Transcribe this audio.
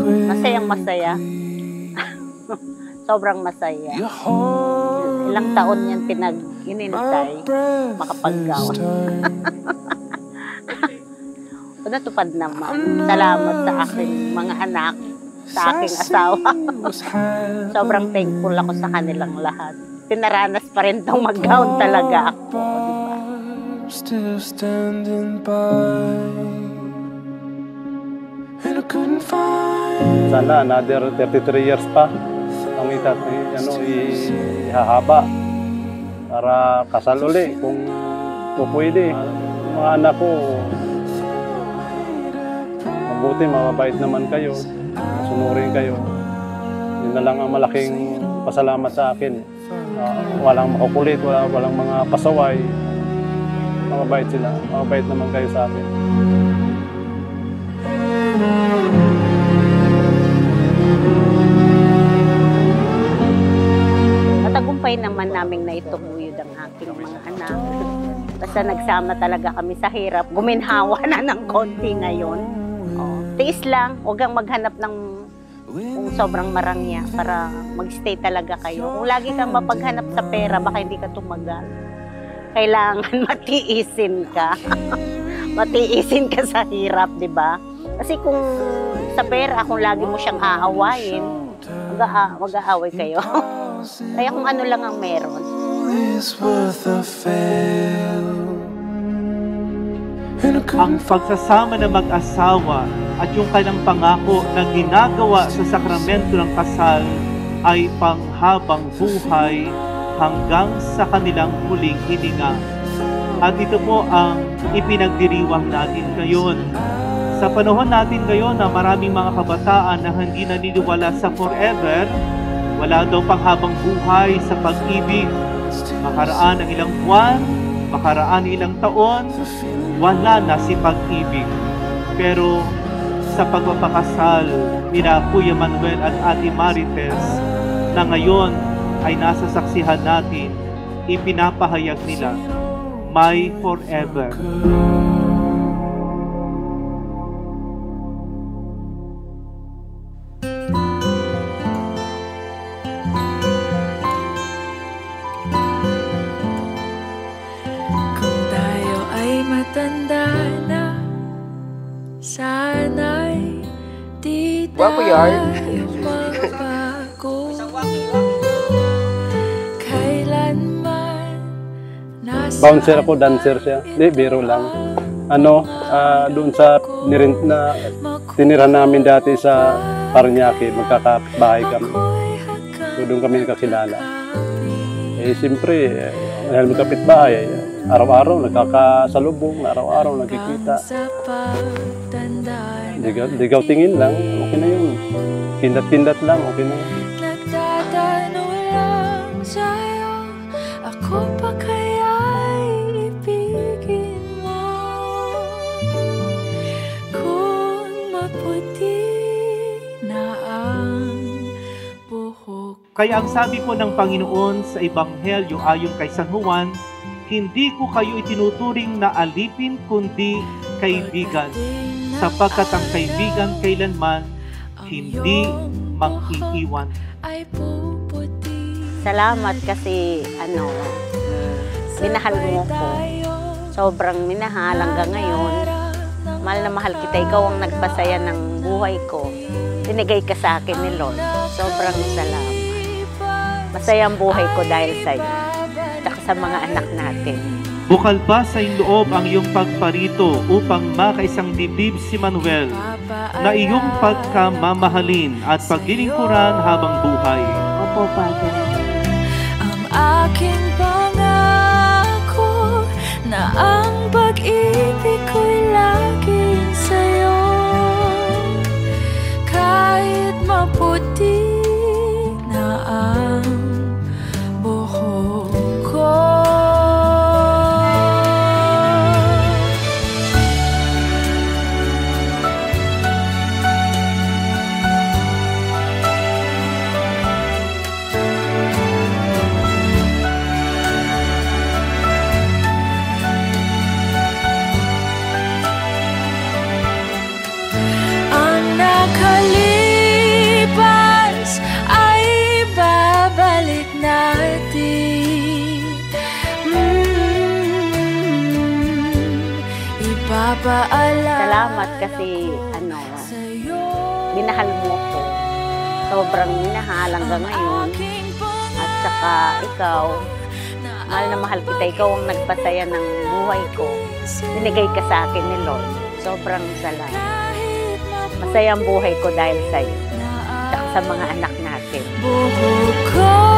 Masayang masaya. Sobrang masaya. Ilang taon yan inintay makapaggawa. Natupad naman. Salamat sa aking mga anak, sa aking asawa. Sobrang thankful ako sa kanilang lahat. Pinaranas pa rin itong mag-gown talaga ako, diba? Still standing by. Sana another 33 years pa ang ihahaba para kasal uli kung pwede. Mga anak ko, mabuti, mababait naman kayo, masunurin kayo. Yun na lang ang malaking pasalamat sa akin. Walang makukulit, walang mga pasaway. Mababait sila, mababait naman kayo sa akin. Matagumpay naman namin na ituguyod ang aking mga anak. Basta nagsama talaga kami sa hirap. Guminhawa na ng konti ngayon. Tiis lang, huwag kang maghanap ng kung sobrang marangya para magstay talaga kayo. Kung lagi kang mapaghanap sa pera, baka hindi ka tumagal. Kailangan matiisin ka. Matiisin ka sa hirap, di ba? Kasi kung sa pera, kung lagi mo siyang aawayin, mag-aaway kayo. Kaya kung ano lang ang meron. Ang pagsasama ng mag-asawa at yung kanilang pangako na ginagawa sa sakramento ng kasal ay panghabang buhay hanggang sa kanilang huling hininga. At ito po ang ipinagdiriwang natin ngayon. Sa panahon natin ngayon na maraming mga kabataan na hindi naniniwala sa forever, wala daw panghabang buhay sa pag-ibig. Makaraan ang ilang buwan, makaraan ilang taon, wala na si pag-ibig. Pero sa pagpapakasal nila Kuya Manuel at Ate Marites na ngayon ay nasa saksihan natin, ipinapahayag nila, may forever. Kung tayo ay matanda na, sana'y di tayo magbago. Kailanman nasa Bouncer ako, dancer siya. Di, biro lang. Doon sa nirent na tinira namin dati sa Paranaque, magkakabahay kami. So, doon kami nakakilala. Siyempre, dahil magkapitbahay, araw-araw nagkakasalubong, araw-araw nagkikita. Ligaw tingin lang, okay na yun. Kindat-kindat lang, okay na yun. Nagtatanong lang sa'yo, ako pa kaya'y ibigin mo? Kung maputi na ang buhok. Kaya ang sabi po ng Panginoon sa Ebanghelyo ayon kay San Juan, hindi ko kayo itinuturing na alipin kundi kaibigan, sapagkat ang kaibigan kailanman hindi mag-iiwan. Salamat kasi minahal mo ko. Sobrang minahal hanggang ngayon. Mahal na mahal kita. Ikaw ang nagpasaya ng buhay ko. Binigay ka sa akin ni Lord. Sobrang salamat. Masaya ang buhay ko dahil sa iyo. At sa mga anak natin. Bukal pa sa iyong loob ang iyong pagparito upang makaisang dibdib si Manuel na iyong pagkamamahalin at paglilingkuran habang buhay. Opo, Father. Ang aking pangako na ang pag-ibig ko'y laging sa'yo. Kahit maputi na ang buhok ko. paalala. Salamat kasi Sa'yo minahal mo ko. Sobrang minahal hanggang ngayon. aking At saka ikaw, mahal na mahal kita. Ikaw ang nagpasaya ng buhay ko. Binigay ka sa akin ni Lord. Sobrang salamat. kahit Masaya ang buhay ko dahil sa'yo. na At sa mga anak natin. buhok ko